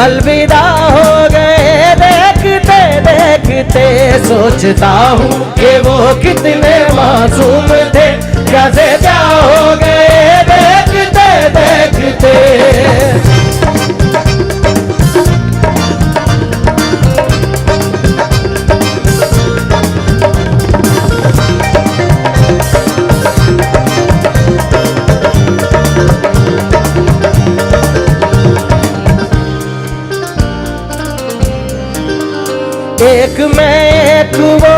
अलविदा हो गए देखते देखते। सोचता हूँ कि वो कितने मासूम थे, कैसे क्या हो गए देखते देखते। एक मैं एक वो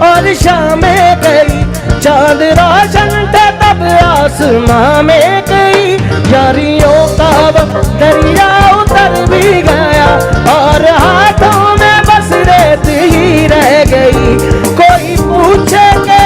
और शामें गई, चांद रोशन थे तब आसमां में गई। यारियों का वो दरिया उतर भी गया और हाथों में बस रेत ही रह गई। कोई पूछे के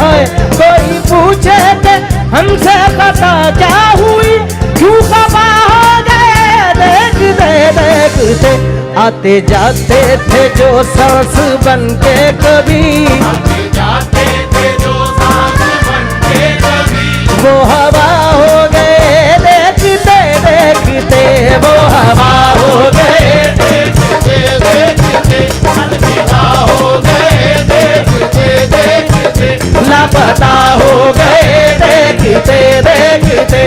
है, कोई पूछे के हमसे खता क्या हुई, क्यों खफा हो गए देखते देखते। आते जाते थे जो सांस बन के कभी, आते जाते थे जो सांस बन के कभी, वो हवा हो गए देखते देखते। वो हवा हो गए देखते देखते, अलविदा हो गए देखते देखते। लापता हो गए देखते देखते।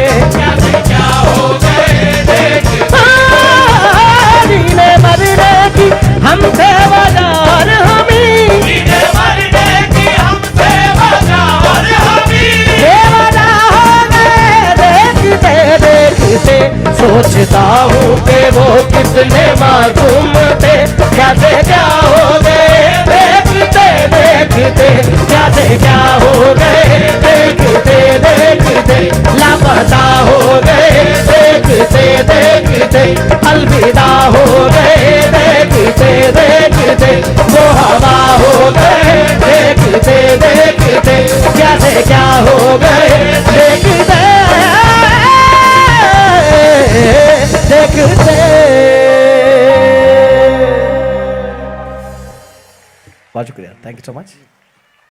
क्या हो गए देखते। जीने मरने की हमसे वजार हमी, जीने मरने की हमसे वजार हमी। बेवजह हो गए देखते देखते। सोचता हूँ कि वो कितने मासूम थे, कैसे क्या हो गए देखते देखते। कैसे क्या हो गए देखते देखते। लापता हो गए देखते देखते। अलविदा हो गए देखते देखते। वो हवा हो गए देखते देखते। कैसे क्या हो गए देखते देखते। बहुत शुक्रिया, थैंक यू सो मच।